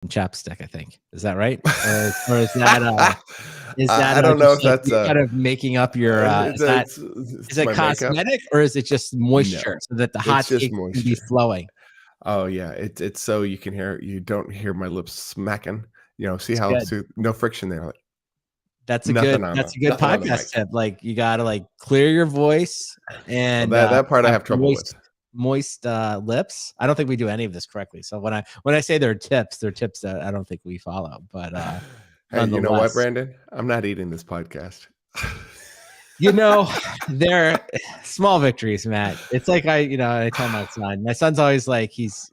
chapstick, I think. Is that right? Or is that I don't know just if like that's you're kind of making up your is it my makeup. cosmetic or is it just moisture No, so that the hot it's just take can be moisture. flowing? Oh yeah, it's so you don't hear my lips smacking. See It's how good. no friction there. Like, That's a nothing on the nothing on the podcast mic. tip. Like you gotta like clear your voice Well, and that part I have have trouble with. moist lips. I don't think we do any of this correctly. So when I say they're tips that I don't think we follow. But Hey, you know what, nonetheless, Brandon? I'm not eating this podcast. they're small victories, Matt. It's like I tell my son's always like he's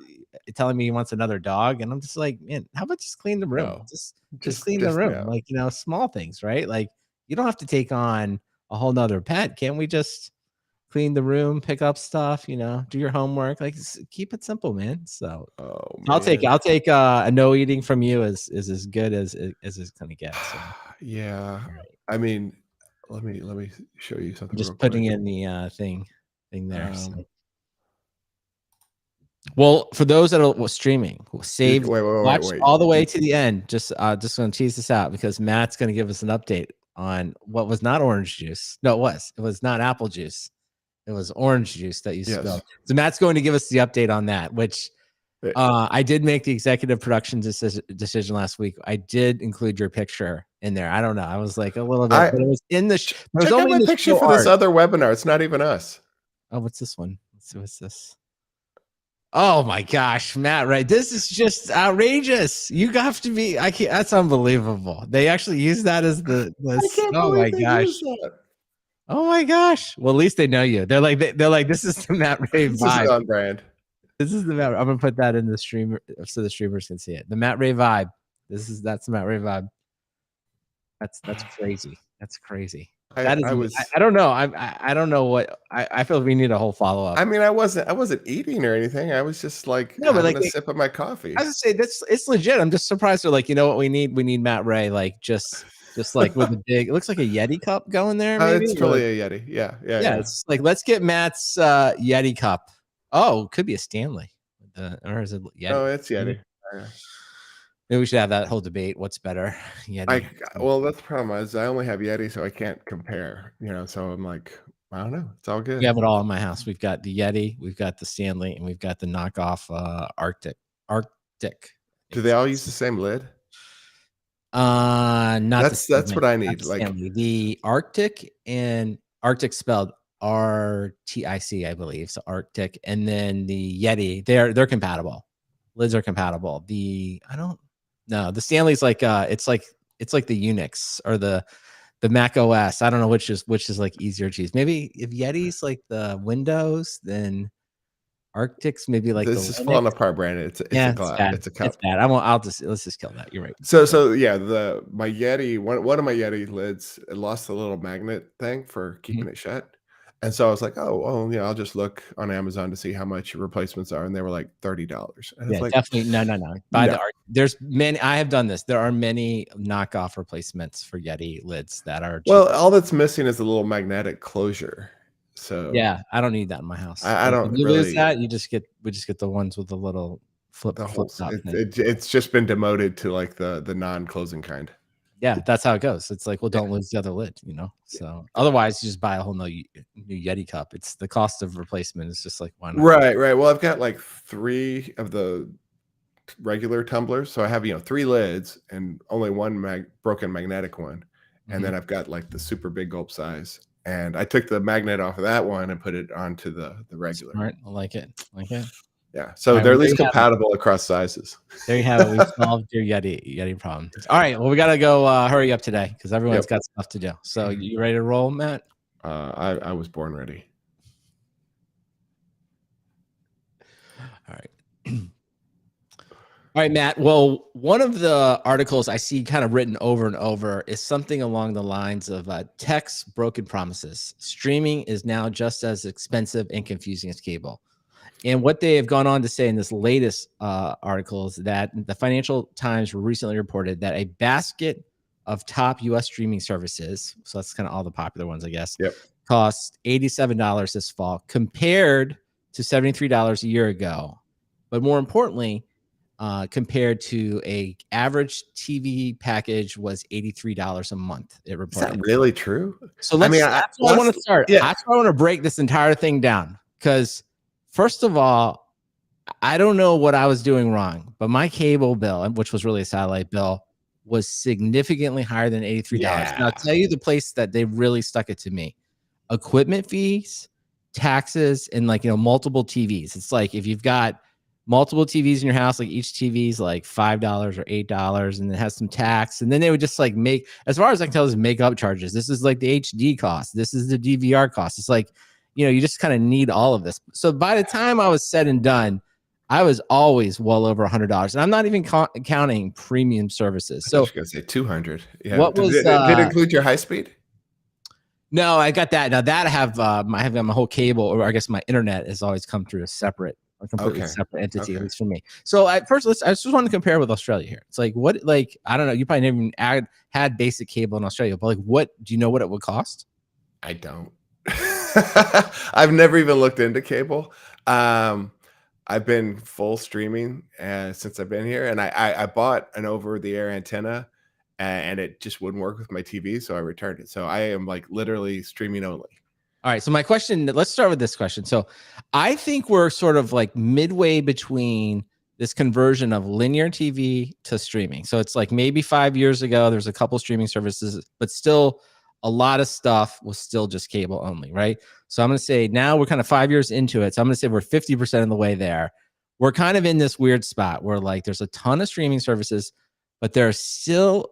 telling me he wants another dog, and I'm just like, man, how about just clean the room? No, Just clean the room. no. Like, small things, right? Like you don't have to take on a whole nother pet. Can't we just clean the room, pick up stuff, do your homework? Like keep it simple, man. So Oh I'll take man. a no eating from you is as good as it's gonna get. So Yeah. all right. I mean, let me show you I'm something real just putting quick. in the thing there. Um, So. Well, for those that are streaming, watch wait. all the way to the end. Just gonna tease this out because Matt's gonna give us an update on what was not orange juice. No, it was not apple juice. It was orange juice that you spilled. Yes. So Matt's going to give us the update on that, which I did make the executive production decision last week. I did include your picture in there. I don't know. I was like a little bit, but it was in the. Check was out only my in the picture show for this art. other webinar. It's not even us. Oh, what's this one? Let's see what's this. Oh my gosh, Matt, right? This is just outrageous. You have to be, I can't, that's unbelievable. They actually use that as the I can't oh my believe they gosh. used that. Oh my gosh. Well, at least they know you. They're like, this is the Matt Ray This vibe. is on brand. This is the Matt. I'm gonna put that in the streamer so the streamers can see it. The Matt Ray vibe. That's the Matt Ray vibe. That's crazy. That's crazy. That is. I don't know. I don't know what. I feel we need a whole follow up. I mean, I wasn't eating or anything. I was just like having a sip of my coffee. I was gonna say it's legit. I'm just surprised. They're like, you know what we need? We need Matt Ray. Like just like with a big. It looks like a Yeti cup going there. Maybe it's totally a Yeti. Yeah. It's like let's get Matt's Yeti cup. Oh, could be a Stanley. Or is it Yeti? Oh, it's Yeti. Maybe we should have that whole debate. What's better, Yeti? Well, that's the problem is I only have Yeti, so I can't compare. So I'm like, I don't know. It's all good. We have it all in my house. We've got the Yeti, we've got the Stanley, and we've got the knockoff Arctic. Do they all use the same lid? Not that's what I need. Like Stanley. The Arctic and Arctic spelled RTIC, I believe. So Arctic, and then the Yeti, they're compatible. Lids are compatible. The Stanley's like it's like the Unix or the Mac OS. I don't know which is like easier to use. Maybe if Yeti's like the Windows, then Arctic's maybe like this is falling apart, Brandon. It's a glass. It's a cup. It's bad. Let's just kill that. You're right. So yeah, my Yeti, one of my Yeti lids, it lost the little magnet thing for keeping it shut. And so I was like, oh, yeah, I'll just look on Amazon to see how much replacements are. And they were like $30. And yeah, like, definitely. No. There's many. I have done this. There are many knockoff replacements for Yeti lids that are cheap. Well, all that's missing is a little magnetic closure. So yeah, I don't need that in my house. I don't if you really lose that. We just get the ones with the little flip top. It's just been demoted to like the non-closing kind. Yeah, that's how it goes. It's like, well, don't lose the other lid, So otherwise, you just buy a whole new Yeti cup. It's the cost of replacement is just like why not? Right. Well, I've got like 3 of the regular tumblers, so I have 3 lids and only one broken magnetic one, and then I've got like the super big gulp size. And I took the magnet off of that one and put it onto the regular. Smart. I like it. Yeah. So they're at least compatible across sizes. There you have it. We solved your Yeti problem. All right. Well, we got to go hurry up today because everyone's got stuff to do. So you ready to roll, Matt? I was born ready. All right. All right, Matt. Well, one of the articles I see kind of written over and over is something along the lines of tech's broken promises. Streaming is now just as expensive and confusing as cable. And what they have gone on to say in this latest article is that the Financial Times recently reported that a basket of top U.S. streaming services, so that's kind of all the popular ones, I guess, cost $87 this fall compared to $73 a year ago. But more importantly, compared to a average TV package was $83 a month. It Is reported. that really true? So I mean, that's where I want to start. Yeah. That's where I want to break this entire thing down. Because first of all, I don't know what I was doing wrong, but my cable bill, which was really a satellite bill, was significantly higher than $83. Yeah. And I'll tell you the place that they really stuck it to me. Equipment fees, taxes, and multiple TVs. It's like if you've got multiple TVs in your house, like each TV is like $5 or $8, and it has some tax. And then they would just like make, as far as I can tell, is make up charges. This is like the HD cost. This is the DVR cost. It's like, you just kind of need all of this. So by the time I was said and done, I was always well over $100, and I'm not even counting premium services. So I was gonna say 200. Yeah. what was did it include your high speed? No, I got that. Now that I have my whole cable, or I guess my internet has always come through a completely separate entity, at least for me. So at first, I just want to compare with Australia here. It's like I don't know. You probably never even had basic cable in Australia, but what do you know what it would cost? I don't. I've never even looked into cable. I've been full streaming since I've been here, and I bought an over-the-air antenna, and it just wouldn't work with my TV, so I returned it. So I am like literally streaming only. All right. So my question, let's start with this question. So I think we're sort of like midway between this conversion of linear TV to streaming. So it's like maybe 5 years ago, there's a couple streaming services, but still a lot of stuff was still just cable only, right? So I'm going to say now we're kind of 5 years into it. So I'm going to say we're 50% of the way there. We're kind of in this weird spot where like there's a ton of streaming services, but there are still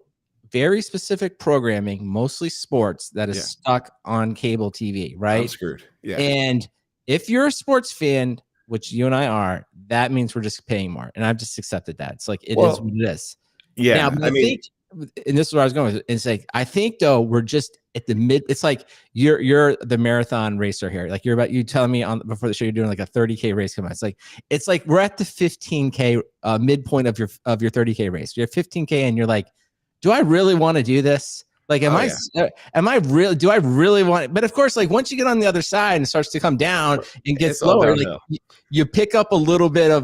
very specific programming, mostly sports, that is stuck on cable TV, right? I'm screwed. Yeah. And if you're a sports fan, which you and I are, that means we're just paying more. And I've just accepted that. It's like it is what it is. Yeah. Now, I think, and this is where I was going with it. It's like I think though we're just at the mid. It's like you're the marathon racer here. Like you telling me before the show you're doing like a 30K race. Come on, it's like we're at the 15K midpoint of your 30K race. You're 15K and you're like, do I really want to do this? Like, do I really want it? But of course, like once you get on the other side and it starts to come down and gets lower, like you pick up a little bit of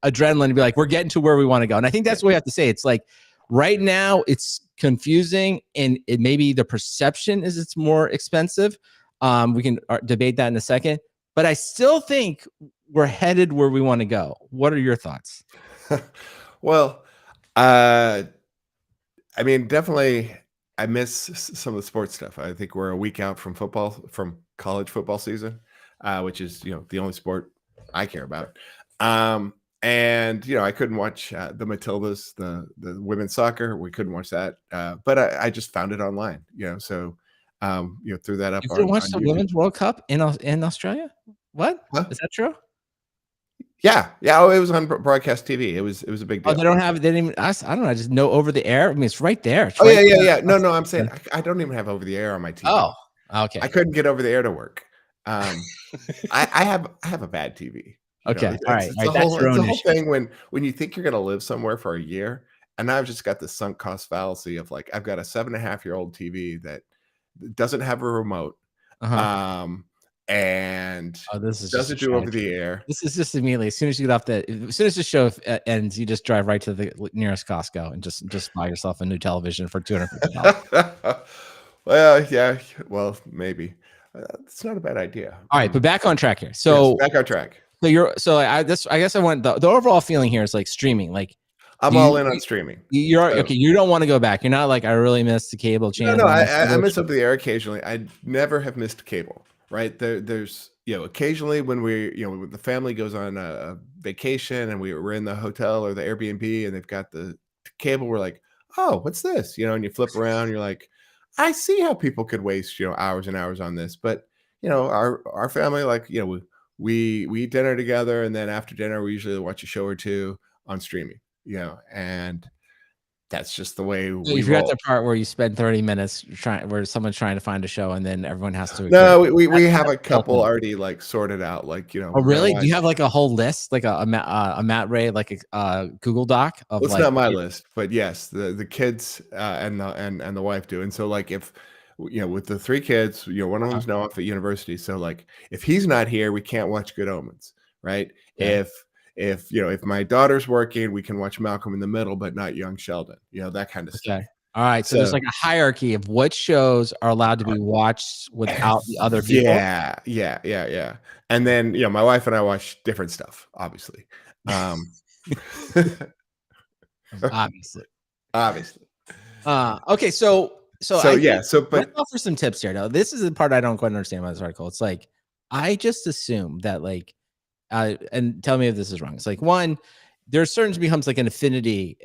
adrenaline and be like, we're getting to where we want to go. And I think that's what we have to say. It's like right now it's confusing, and it maybe the perception is it's more expensive. We can debate that in a second, but I still think we're headed where we want to go. What are your thoughts? Well, I mean, definitely, I miss some of the sports stuff. I think we're a week out from college football season, which is the only sport I care about. And I couldn't watch the Matildas, the women's soccer. We couldn't watch that, but I just found it online. So threw that up. You couldn't watch the Women's World Cup in Australia? What? Huh? Is that true? Yeah. Oh, it was on broadcast TV. It was a big deal. Oh, they didn't even. I don't know. I just know over the air. I mean, it's right there. Yeah. No, I'm saying I don't even have over the air on my TV. Oh, okay. I couldn't get over the air to work. I have a bad TV. Okay. All right. It's the whole thing when you think you're going to live somewhere for a year, and I've just got the sunk cost fallacy of like I've got a 7.5-year-old TV that doesn't have a remote. And this is doesn't do over the air. This is just immediately as soon as you get as soon as the show ends, you just drive right to the nearest Costco and just buy yourself a new television for $250. Well, yeah, maybe it's not a bad idea. All right, but back on track here. So back on track. So I guess I want the overall feeling here is like streaming. Like I'm all in on streaming. Okay. You don't want to go back. You're not like I really miss the cable channel. No, I miss over the air occasionally. I never have missed cable. Right there's occasionally when when the family goes on a vacation and we're in the hotel or the Airbnb and they've got the cable, we're like, oh, what's this? And you flip around, you're like, I see how people could waste hours and hours on this, but our family, like we eat dinner together, and then after dinner we usually watch a show or two on streaming, and that's just the way we forgot the part where you spend 30 minutes where someone's trying to find a show and then everyone has to. No, we have a couple already like sorted out. Like Oh, really? Do you have like a whole list, like a Matt Ray, like a Google Doc of? It's not my list, but yes, the kids and the wife do. And so like if with the 3 kids, one of them's now off at university. So like if he's not here, we can't watch Good Omens, right? Yeah. if my daughter's working, we can watch Malcolm in the Middle, but not Young Sheldon, that kind of stuff. Okay. All right. So there's So like a hierarchy of what shows are allowed to be watched without the other people. yeah. And then, my wife and I watch different stuff, obviously. Um, Obviously. obviously. Okay. So So I yeah, think so let's but offer some tips here. Now, this is the part I don't quite understand about this article. It's like, I just assume that like, and tell me if this is wrong. It's like one, there certain becomes like an affinity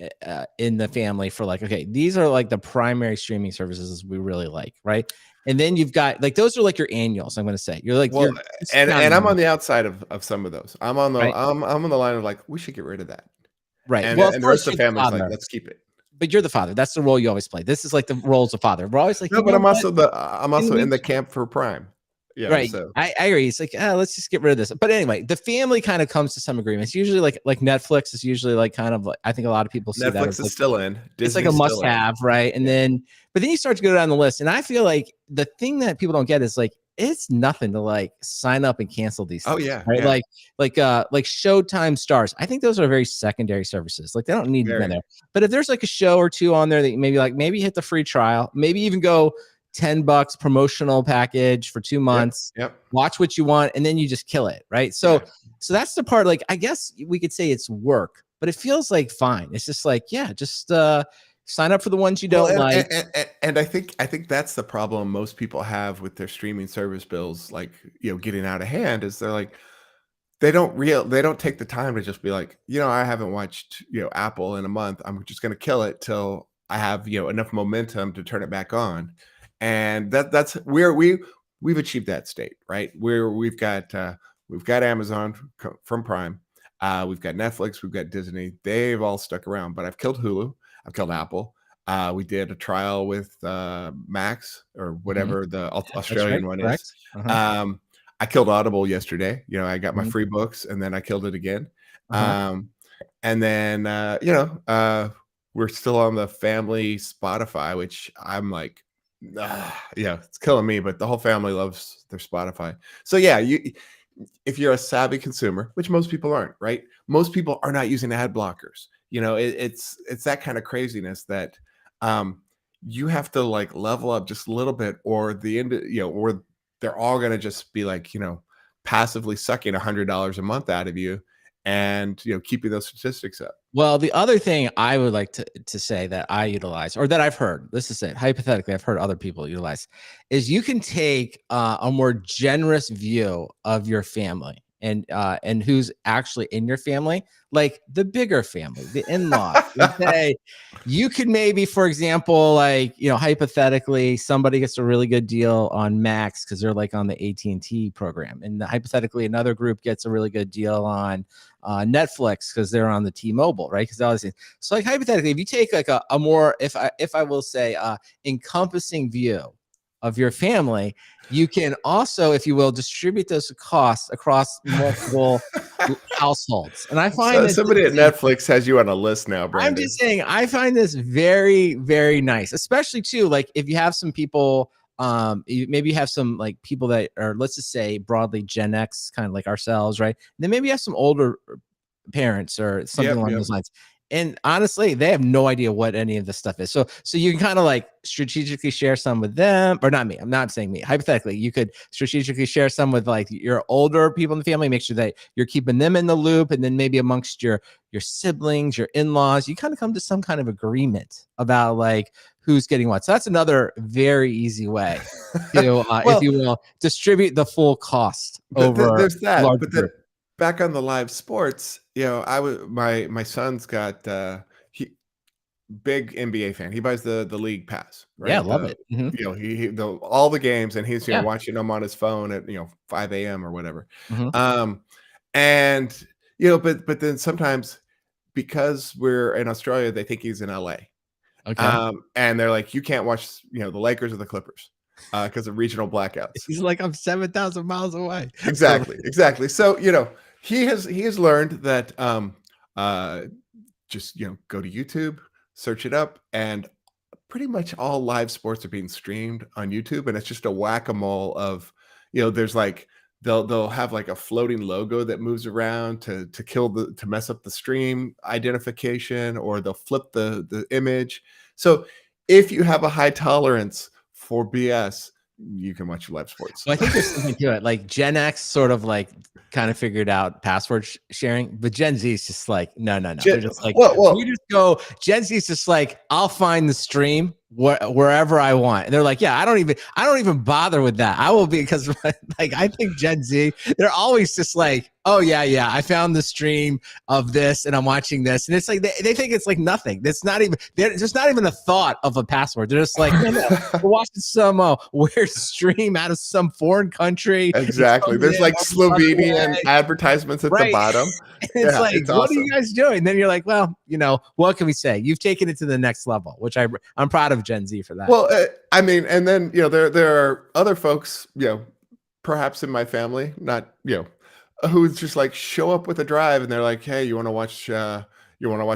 in the family for like, okay, these are like the primary streaming services we really like, right? And then you've got like those are like your annuals. I'm going to say you're like well, you're and discounting I'm on them, the outside of some of those. right? I'm on the line of like, we should get rid of that. Right. And Well, of and the rest course of you're the the family's like, father, let's keep it. but you're the father. That's the role you always play. This is like the roles of father. We're always like, No, you but know I'm what? also I'm Can also we in the camp for Prime. Right. So I agree. It's like, let's just get rid of this. But anyway, the family kind of comes to some agreements. Usually like Netflix is usually like kind of like, I think a lot of people see that Netflix as is like, still in, it's like a Disney's must still in. have, right? And Yeah. then, but then you start to go down the list. And I feel like the thing that people don't get is like, it's nothing to like sign up and cancel these Oh things, yeah, right? yeah. Like Showtime Stars. I think those are very secondary services. Like they don't need to be in Very. there. But if there's like a show or two on there that you maybe hit the free trial, maybe even go $10 promotional package for 2 Yep, months, yep. watch what you want, and then you just kill it, right? Yeah. So that's the part, like, I guess we could say it's work, but it feels like fine. It's just like, yeah, just sign up for the ones you Well, don't like. and I think that's the problem most people have with their streaming service bills, like, getting out of hand, is they're like, they don't take the time to just be like, I haven't watched, Apple in a month. I'm just gonna kill it till I have, enough momentum to turn it back on. And that's where we've achieved that state, right? Where we've got Amazon from Prime, we've got Netflix, we've got Disney. They've all stuck around, but I've killed Hulu, I've killed Apple. We did a trial with Max or Mhm. whatever the That's right. Australian one is. Correct. Uh-huh. Um, I killed Audible yesterday. I got my Mhm. free books and then I killed it again. Uh-huh. Um, and then we're still on the family Spotify, which I'm like, yeah, it's killing me, but the whole family loves their Spotify. So yeah, if you're a savvy consumer, which most people aren't, right? Most people are not using ad blockers. It's that kind of craziness that um you have to like level up just a little bit, or or they're all gonna just be like, passively sucking $100 a month out of you, and keeping those statistics up. Well, the other thing I would like to say that I utilize, or that I've heard, this is it, hypothetically, I've heard other people utilize, is you can take a more generous view of your family and who's actually in your family, like the bigger family, the in-laws. Okay, you could maybe, for example, like hypothetically, somebody gets a really good deal on Max because they're like on the AT&T program, and hypothetically, another group gets a really good deal on Netflix because they're on the T-Mobile, right? Because all these things. So, like hypothetically, if you take like a more, if I will say, encompassing view of your family, you can also, if you will, distribute those costs across multiple households. And I find So this. somebody at Netflix has you on a list now, I'm Brandon. just saying, I find this very, very nice, especially too, like if you have some people, maybe you have some like people that are, let's just say broadly Gen X, kind of like ourselves, right? And then maybe you have some older parents or something Yep, along yep. those lines. And honestly, they have no idea what any of this stuff is. So you can kind of like strategically share some with them, or not me. I'm not saying me. Hypothetically, you could strategically share some with like your older people in the family. Make sure that you're keeping them in the loop, and then maybe amongst your siblings, your in-laws, you kind of come to some kind of agreement about like who's getting what. So that's another very easy way to, if Well, you will, distribute the full cost over there's a that, larger but then group. back on the live sports, I was my son's got he big NBA fan. He buys the league pass, Yeah, right? love it. Hmm. All the games, and he's Yeah. watching them on his phone at 5 a.m. or whatever. Hmm. Um, and but then sometimes, because we're in Australia, they think he's in LA. Okay. And they're like, you can't watch the Lakers or the Clippers because of regional blackouts. He's like, I'm 7,000 miles away. So Exactly. So, he has learned that uh just go to YouTube, search it up, and pretty much all live sports are being streamed on YouTube, and it's just a whack-a-mole of, there's like they'll have like a floating logo that moves around to mess up the stream identification, or they'll flip the image. So if you have a high tolerance for BS, you can watch live sports. Well, I think there's something to it. Like Gen X sort of like kind of figured out password sharing, but Gen Z is just like, no. They're just like, we just go. Gen Z is just like, I'll find the stream wherever I want. And they're like, yeah, I don't even bother with that. I will be, because like I think Gen Z, they're always just like, oh yeah, I found the stream of this and I'm watching this, and it's like they think it's like nothing. There's not even a thought of a password. They're just like, no, we're watching some weird stream out of some foreign country. Exactly. There's like Slovenian advertisements at the bottom. It's like, it's what awesome. Are you guys doing? And then you're like, well, what can we say? You've taken it to the next level, which I'm proud of Gen Z for that. Well, I mean, and then there are other folks, perhaps in my family, not who just like show up with a drive, and they're like, hey, you want to watch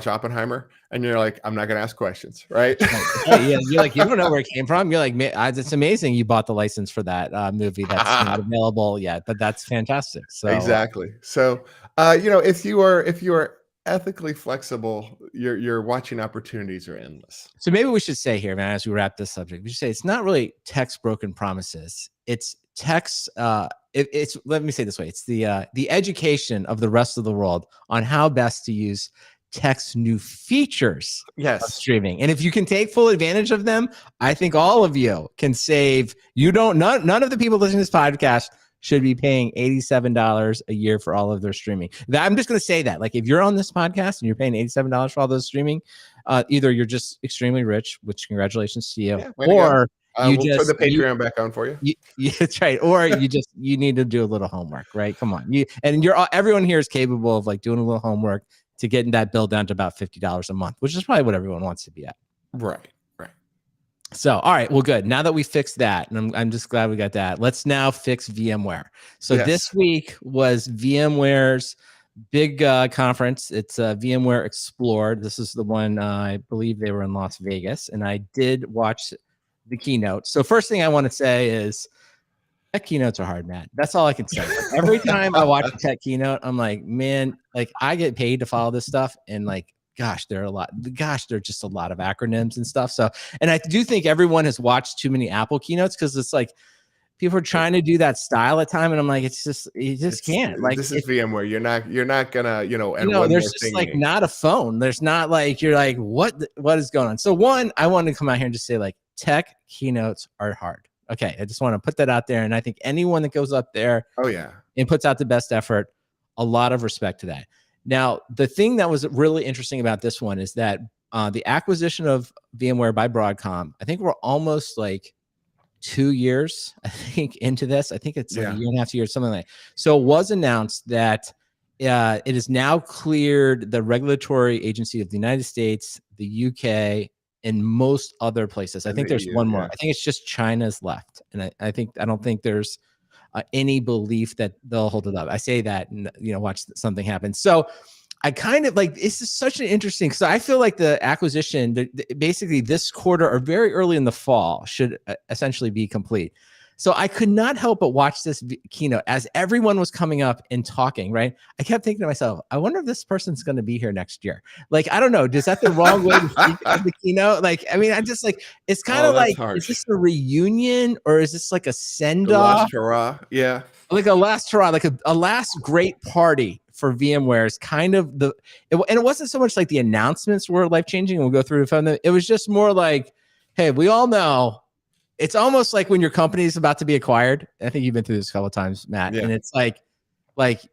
Oppenheimer? And you're like, I'm not going to ask questions, right? Yeah, you're like, you don't know where it came from. You're like, it's amazing you bought the license for that movie that's not available yet, but that's fantastic. So exactly. So if you are ethically flexible, your watching opportunities are endless. So maybe we should say here, man, as we wrap this subject, we should say it's not really tech's broken promises. It's tech's it's let me say it this way. It's the education of the rest of the world on how best to use tech's new features of streaming. And if you can take full advantage of them, I think all of you can save. None of the people listening to this podcast should be paying $87 a year for all of their streaming. I'm just going to say that, like, if you're on this podcast and you're paying $87 for all those streaming, either you're just extremely rich, which congratulations to you, or we'll put the Patreon back on for you. That's right. Or you need to do a little homework, right? Come on. Everyone here is capable of like doing a little homework to getting that bill down to about $50 a month, which is probably what everyone wants to be at. Right. So, all right, well, good. Now that we fixed that, and I'm just glad we got that, let's now fix VMware. So this week was VMware's big conference. It's VMware Explored. This is the one, I believe they were in Las Vegas, and I did watch the keynote. So first thing I want to say is tech keynotes are hard, Matt. That's all I can say. Like, every time I watch a tech keynote, I'm like, man, like I get paid to follow this stuff, and like, gosh, there are just a lot of acronyms and stuff. So, and I do think everyone has watched too many Apple keynotes, because it's like people are trying to do that style at time, and I'm like, you just can't. Like, this is VMware. You're not gonna, there's just like not a phone. There's not like, you're like, what is going on? So one, I want to come out here and just say, like, tech keynotes are hard. Okay, I just want to put that out there, and I think anyone that goes up there, and puts out the best effort, a lot of respect to that. Now, the thing that was really interesting about this one is that the acquisition of VMware by Broadcom, I think we're almost like 2 years, I think, into this. I think it's like a year and a half, 2 years, something like that. So it was announced that it has now cleared the regulatory agency of the United States, the UK, and most other places. I think there's one more. I think it's just China's left. And I don't think there's any belief that they'll hold it up. I say that and, watch something happen. So I kind of like, this is such an interesting, because I feel like the acquisition, basically this quarter or very early in the fall, should essentially be complete. So I could not help but watch this keynote as everyone was coming up and talking, right? I kept thinking to myself, I wonder if this person's going to be here next year. Like, I don't know. Is that the wrong way to speak of the keynote? Like, I mean, I'm just like, it's kind of like, harsh. Is this a reunion, or is this like a send-off? Last hurrah. Yeah. Like a last hurrah, like a last great party for VMware is kind of and it wasn't so much like the announcements were life-changing, and we'll go through them. It was just more like, hey, we all know. It's almost like when your company is about to be acquired. I think you've been through this a couple of times, Matt. Yeah. And it's like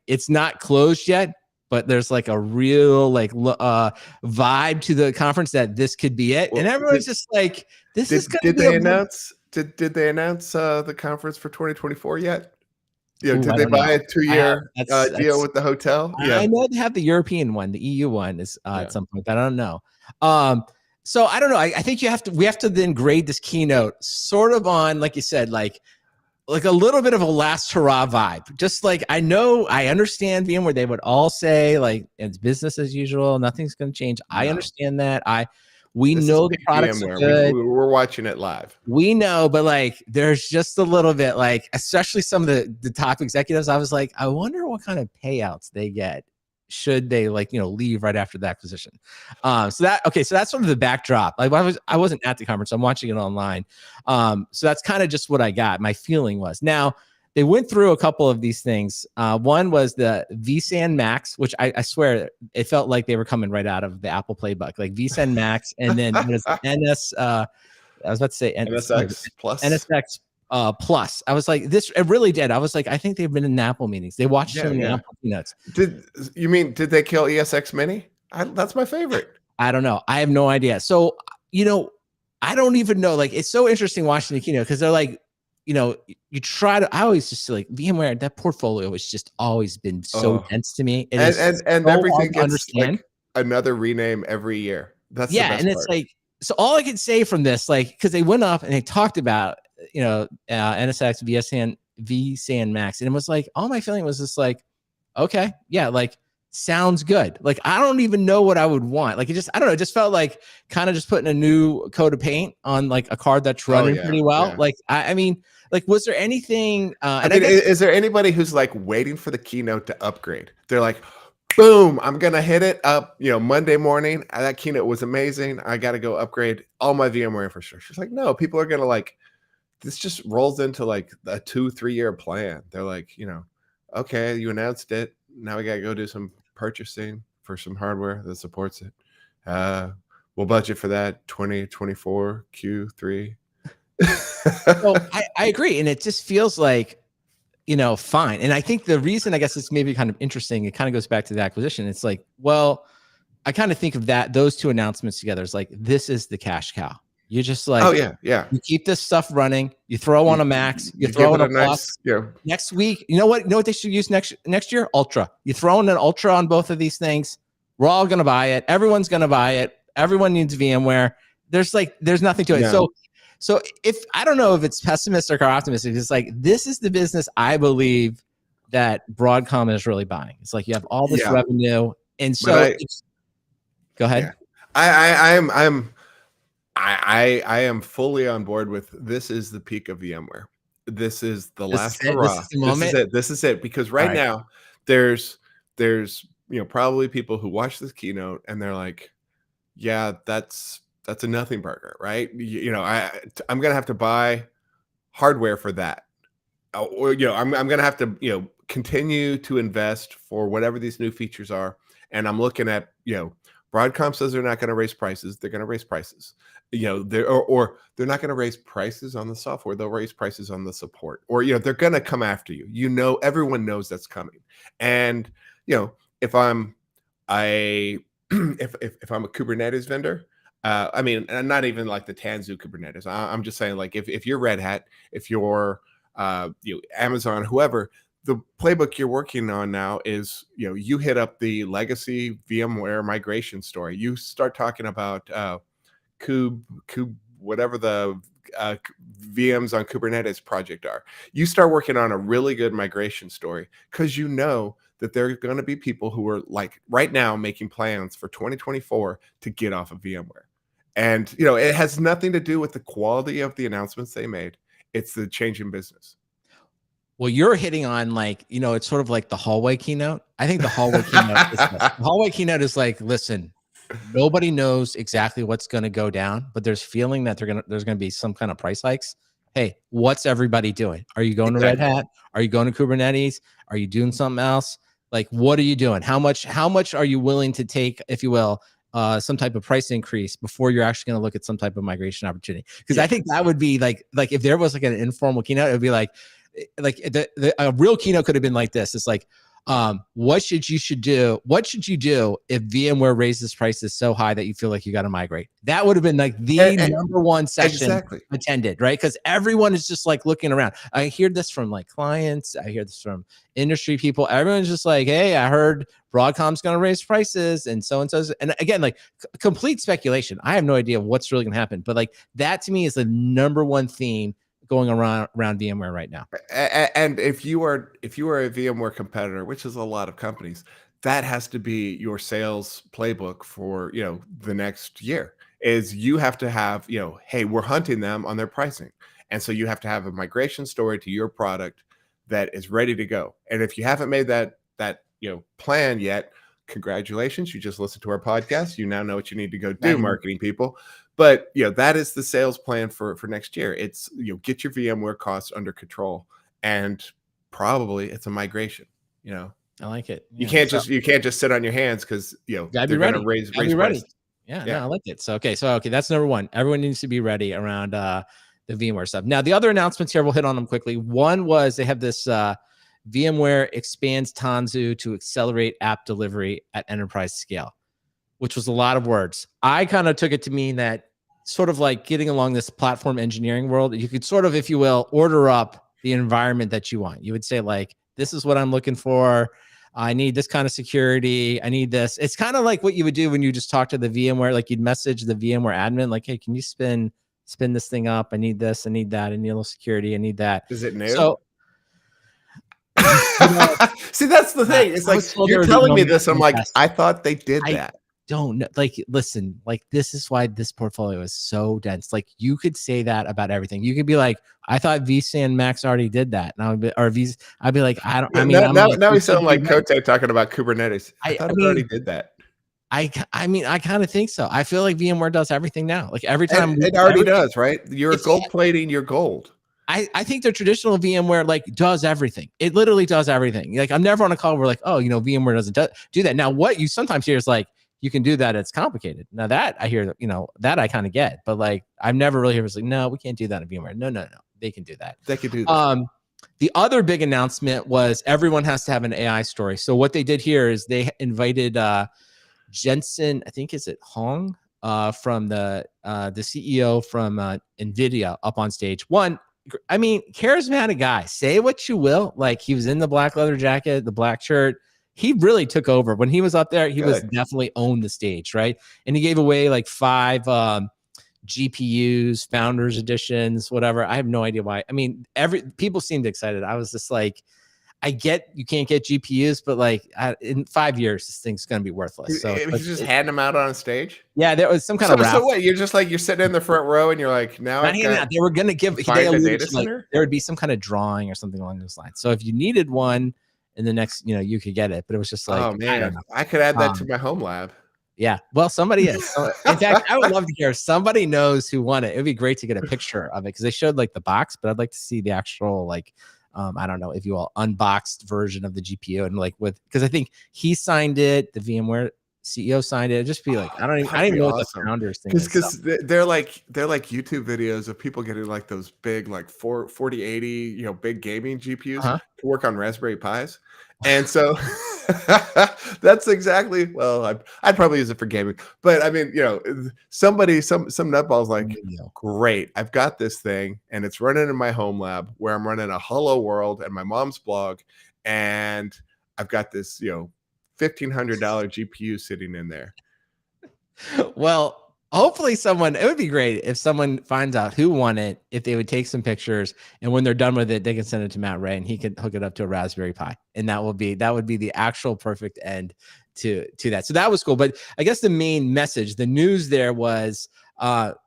it's not closed yet, but there's like a real vibe to the conference that this could be it. Well, and everyone's just like, this is going to be. Did they announce the conference for 2024 yet? Did they buy a 2-year deal with the hotel? I know they have the European one. The EU one is at some point, but I don't know. So I don't know. I think we have to then grade this keynote sort of on, like you said, like a little bit of a last hurrah vibe. Just like, I understand VMware, they would all say like, it's business as usual, nothing's going to change. I understand that. We This is know the peak products are VMware. good. We're watching it live. We know, but like, there's just a little bit, like, especially some of the top executives. I was like, I wonder what kind of payouts they get should they, like, leave right after the acquisition. So that's sort of the backdrop. Like, I wasn't at the conference. I'm watching it online. So that's kind of just what I got. My feeling was, now they went through a couple of these things. One was the vSAN Max, which I swear it felt like they were coming right out of the Apple playbook, like vSAN Max, and then what is it? I was about to say NSX Plus. NSX Plus. I was like, it really did. I was like, I think they've been in the Apple meetings. They watched so many Apple keynotes. Did they kill ESX Mini? That's my favorite. I don't know. I have no idea. So, I don't even know. Like, it's so interesting watching the keynote because they're like, you try to, I always just like VMware, that portfolio has just always been so dense to me. It is and so everything hard to gets understand. like another rename every year. That's the best and it's part. like, so all I can say from this, like, because they went up and they talked about, NSX, vSAN Max, and it was like, all my feeling was just like, okay, yeah, like, sounds good. Like, I don't even know what I would want. Like, I don't know. It just felt like kind of just putting a new coat of paint on like a card that's running pretty well. Yeah. Like, I mean, like, was there anything? I mean, is there anybody who's like waiting for the keynote to upgrade? They're like, boom, I'm gonna hit it up. Monday morning. That keynote was amazing. I got to go upgrade all my VMware infrastructure. It's like, no, people are gonna like. This just rolls into like a 2-3 year plan. They're like, okay, you announced it. Now we got to go do some purchasing for some hardware that supports it. We'll budget for that 2024 Q3. Well, I agree. And it just feels like, fine. And I think the reason, I guess, it's maybe kind of interesting, it kind of goes back to the acquisition. It's like, well, I kind of think of those two announcements together. It's like, this is the cash cow. You're just like, oh yeah. You keep this stuff running. You throw on a Max. You throw in a Plus. Nice, Next week, you know what? You know what they should use next year? Ultra. You throw in an Ultra on both of these things. We're all gonna buy it. Everyone's gonna buy it. Everyone needs VMware. There's nothing to it. No. So if I don't know if it's pessimistic or optimistic, it's like, this is the business I believe that Broadcom is really buying. It's like, you have all this revenue, and so go ahead. Yeah. I am fully on board with this is the peak of VMware. This is the last hurrah. This is the moment. This is it. Because right now there's probably people who watch this keynote and they're like, yeah, that's a nothing burger, right? I'm gonna have to buy hardware for that. Or I'm gonna have to continue to invest for whatever these new features are. And I'm looking at Broadcom says they're not going to raise prices. They're going to raise prices. Or they're not going to raise prices on the software. They'll raise prices on the support. Or they're going to come after you. Everyone knows that's coming. And if I'm if I'm a Kubernetes vendor, I mean, and not even like the Tanzu Kubernetes. I'm just saying, like, if you're Red Hat, if you're Amazon, whoever, the playbook you're working on now is, you hit up the legacy VMware migration story. You start talking about kube, whatever the VMs on Kubernetes project are. You start working on a really good migration story because that there are going to be people who are like right now making plans for 2024 to get off of VMware. And, it has nothing to do with the quality of the announcements they made. It's the change in business. Well, you're hitting on, like, it's sort of like the hallway keynote. I think the hallway keynote is like, listen, nobody knows exactly what's going to go down, but there's feeling that there's going to be some kind of price hikes. Hey, what's everybody doing? Are you going to Red Hat? Are you going to Kubernetes? Are you doing something else? Like, what are you doing? How much are you willing to take, if you will, some type of price increase before you're actually going to look at some type of migration opportunity? Because I think that would be like if there was like an informal keynote, it would be like a real keynote could have been like this. It's like, what should you do if VMware raises prices so high that you feel like you got to migrate? That would have been like the number one session attended, right? Because everyone is just like looking around. I hear this from like clients. I hear this from industry people. Everyone's just like, hey, I heard Broadcom's going to raise prices and so. And again, like complete speculation. I have no idea what's really going to happen. But like that to me is the number one theme going around VMware right now. And if you are a VMware competitor, which is a lot of companies, that has to be your sales playbook for the next year. is you have to have, hey, we're hunting them on their pricing. And so you have to have a migration story to your product that is ready to go. And if you haven't made that plan yet, congratulations, you just listened to our podcast. You now know what you need to go do, marketing people. But that is the sales plan for next year. It's get your VMware costs under control, and probably it's a migration. I like it. You can't just sit on your hands, because they're going to raise prices. Yeah, no, I like it. So okay, that's number one. Everyone needs to be ready around the VMware stuff. Now, the other announcements here, we'll hit on them quickly. One was they have this VMware expands Tanzu to accelerate app delivery at enterprise scale, which was a lot of words. I kind of took it to mean that sort of like getting along this platform engineering world, you could sort of, if you will, order up the environment that you want. You would say like, this is what I'm looking for. I need this kind of security. I need this. It's kind of like what you would do when you just talk to the VMware, like you'd message the VMware admin, like, hey, can you spin this thing up? I need this. I need that. I need a little security. I need that. Is it new? So, see, that's the thing. It's like, you're telling me this. I'm like, I thought they did that. Don't know. Like, listen, like, this is why this portfolio is so dense. Like, you could say that about everything. You could be like, I thought vSAN Max already did that. And I'd be like, I don't, I mean, now we sound like Cote talking about Kubernetes. I thought it already did that. I mean, I kind of think so. I feel like VMware does everything now. Like every time it already does, right? You're gold plating your gold. I think the traditional VMware like does everything. It literally does everything. Like, I'm never on a call where like, oh, VMware doesn't do that. Now, what you sometimes hear is like, you can do that. It's complicated. Now that I hear, that I kind of get, but like, I've never really heard like, no, we can't do that in VMware. No. They can do that. They can do that. The other big announcement was everyone has to have an AI story. So what they did here is they invited Jensen, I think is it Hong, from the CEO from NVIDIA up on stage. One, I mean, charismatic guy. Say what you will. Like, he was in the black leather jacket, the black shirt. He really took over when he was up there. He was definitely owned the stage, right? And he gave away like 5 GPUs, founders editions, whatever. I have no idea why. I mean, people seemed excited. I was just like, I get you can't get GPUs, but like in 5 years, this thing's going to be worthless. So he's just handing them out on stage. Yeah, there was some kind of raffle. So what? You're just like, you're sitting in the front row and you're like, now they were going to give a data center. There would be some kind of drawing or something along those lines. So if you needed one in the next, you could get it. But it was just like, oh man, I could add that to my home lab. Yeah, well, somebody is. So, in fact, I would love to hear if somebody knows who won it. It would be great to get a picture of it, because they showed like the box, but I'd like to see the actual like. I don't know if you all unboxed version of the GPU, and like because I think he signed it, the VMware CEO signed it. It'd just be like, I don't even know what the founders thing is. Because they're like YouTube videos of people getting like those big like 4080 big gaming GPUs to work on Raspberry Pis. And so that's exactly, well, I'd probably use it for gaming, but I mean, some nutball's like, great, I've got this thing and it's running in my home lab where I'm running a Hello World and my mom's blog, and I've got this, $1,500 GPU sitting in there. Well, hopefully it would be great if someone finds out who won it, if they would take some pictures, and when they're done with it, they can send it to Matt Ray and he can hook it up to a Raspberry Pi. And that would be the actual perfect end to that. So that was cool. But I guess the main message, the news there was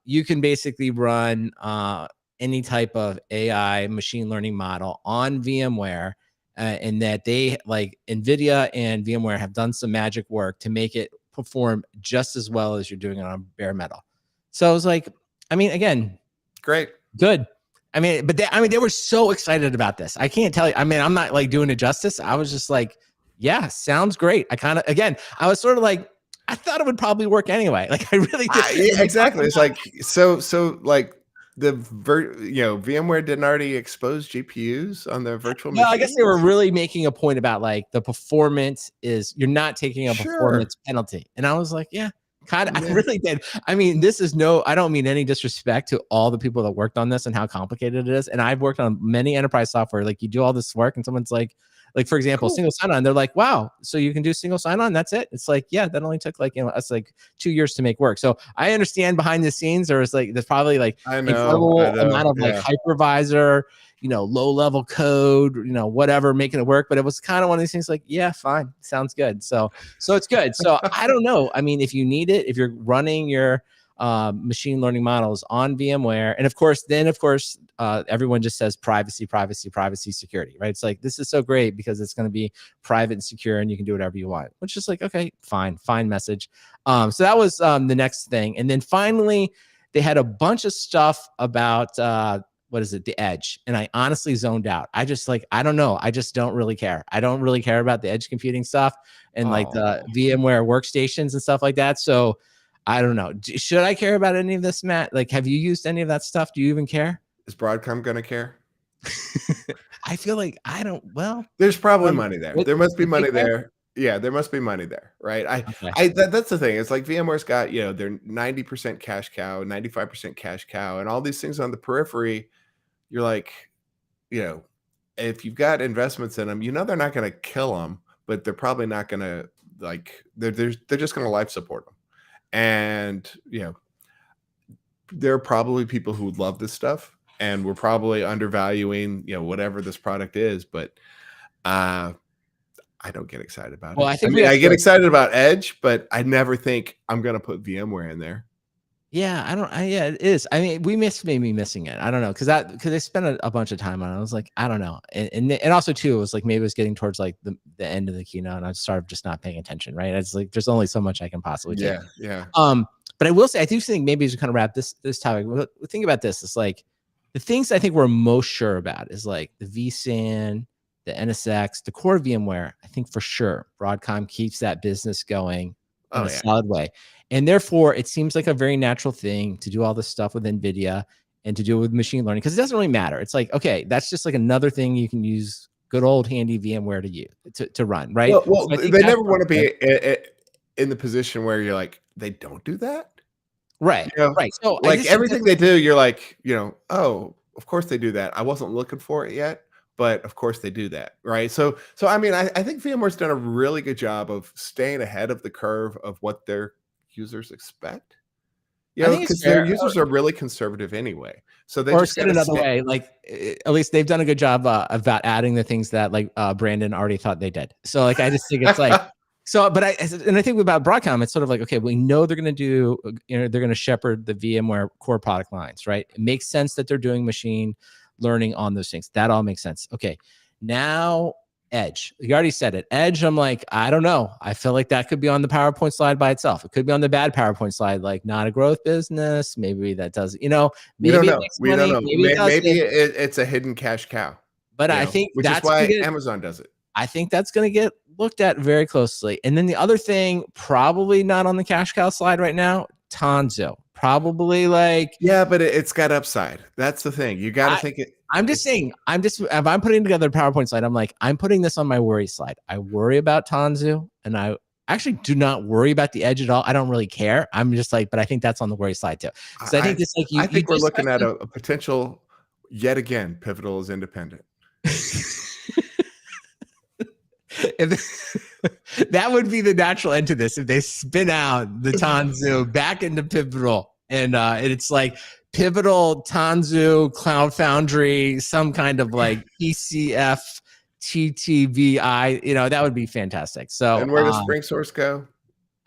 you can basically run any type of AI machine learning model on VMware, and that they, like NVIDIA and VMware, have done some magic work to make it perform just as well as you're doing it on bare metal. So I was like, I mean, again, great, good. I mean, but they were so excited about this. I can't tell you. I mean, I'm not like doing it justice. I was just like, yeah, sounds great. I was sort of like, I thought it would probably work anyway. Like, I really did. Exactly. It's like, so like VMware didn't already expose GPUs on their virtual machines? No, I guess they were really making a point about like the performance is, you're not taking a performance penalty. And I was like, yeah, kind of, I really did. I mean, I don't mean any disrespect to all the people that worked on this and how complicated it is. And I've worked on many enterprise software. Like, you do all this work and someone's like, for example, single sign-on, they're like, wow, so you can do single sign-on, that's it? It's like, yeah, that only took like, us like 2 years to make work. So I understand behind the scenes, there's probably like incredible amount of like hypervisor, low-level code, whatever, making it work. But it was kind of one of these things like, yeah, fine, sounds good. So it's good. So I don't know. I mean, if you need it, if you're running your machine learning models on VMware. And of course, everyone just says privacy, privacy, privacy, security, right? It's like, this is so great because it's going to be private and secure and you can do whatever you want, which is like, okay, fine message. So that was the next thing. And then finally, they had a bunch of stuff about what is it, the edge. And I honestly zoned out. I just I don't know. I just don't really care. I don't really care about the edge computing stuff and like the VMware workstations and stuff like that. So I don't know. Should I care about any of this, Matt? Like, have you used any of that stuff? Do you even care? Is Broadcom going to care? I feel like I don't. Well, there's probably money there. There must be money there. Yeah, there must be money there, right? That's the thing. It's like VMware's got, you know, they're 90% cash cow, 95% cash cow, and all these things on the periphery. You're like, you know, if you've got investments in them, you know they're not going to kill them, but they're probably not going to they're just going to life support them. And you know, there are probably people who would love this stuff, and we're probably undervaluing, you know, whatever this product is, but I don't get excited about it. I think I get excited about Edge, but I never think I'm going to put VMware in there. Yeah, yeah, it is. I mean, we maybe missing it. I don't know, because they spent a bunch of time on it. I was like, I don't know, and also too, it was like maybe it was getting towards like the end of the keynote, and I started just not paying attention. Right? It's like there's only so much I can possibly take. Yeah. But I will say, I do think maybe as we kind of wrap this topic, think about this. It's like the things I think we're most sure about is like the vSAN, the NSX, the core VMware. I think for sure Broadcom keeps that business going in a solid way. And therefore, it seems like a very natural thing to do all this stuff with NVIDIA and to do it with machine learning, because it doesn't really matter. It's like, okay, that's just like another thing you can use good old handy VMware to use to run, right? Well, so they never want to be in the position where you're like, they don't do that. Right. You know? Right. So like everything they do, you're like, you know, oh, of course they do that. I wasn't looking for it yet, but of course they do that. Right. So I mean, I think VMware's done a really good job of staying ahead of the curve of what their users expect. You know, because their users are really conservative anyway. So they just said another way, like at least they've done a good job about adding the things that like Brandon already thought they did. So like I just think it's like so, but I think about Broadcom, it's sort of like, okay, we know they're going to do, you know, they're going to shepherd the VMware core product lines, right? It makes sense that they're doing machine learning on those things. That all makes sense. Okay, now Edge. You already said it. Edge, I'm like, I don't know. I feel like that could be on the PowerPoint slide by itself. It could be on the bad PowerPoint slide, like not a growth business. Maybe that does, you know, maybe we don't know. We don't know. Maybe it's a hidden cash cow. But I think which is why Amazon does it. I think that's going to get looked at very closely. And then the other thing, probably not on the cash cow slide right now, Tanzu. Probably like, yeah, but it's got upside. That's the thing. You got to think it. I'm just saying, if I'm putting together a PowerPoint slide, I'm like, I'm putting this on my worry slide. I worry about Tanzu, and I actually do not worry about the Edge at all. I don't really care. I'm just like, but I think that's on the worry slide too. So I think it's like I think we're looking at a potential, yet again, Pivotal is independent. That would be the natural end to this if they spin out the Tanzu back into Pivotal, and it's like Pivotal, Tanzu, Cloud Foundry, some kind of like PCF TTVI, you know, that would be fantastic. So, and where does Spring Source go?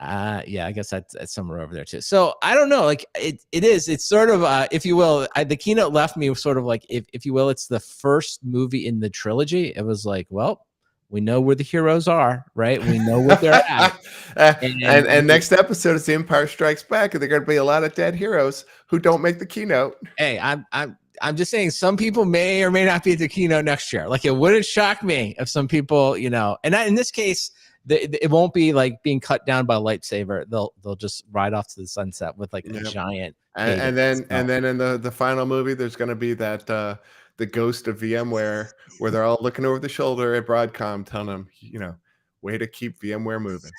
Yeah, I guess that's somewhere over there too. So I don't know, like it's sort of, if you will, the keynote left me sort of like, if you will, it's the first movie in the trilogy. It was like, well, we know where the heroes are, right? We know what they're at. and next episode is The Empire Strikes Back, and there are going to be a lot of dead heroes who don't make the keynote. Hey, I'm just saying, some people may or may not be at the keynote next year. Like, it wouldn't shock me if some people, you know, and in this case, it won't be like being cut down by a lightsaber. They'll just ride off to the sunset with like a giant. And then in the final movie, there's going to be that the ghost of VMware, where they're all looking over the shoulder at Broadcom, telling them, you know, way to keep VMware moving.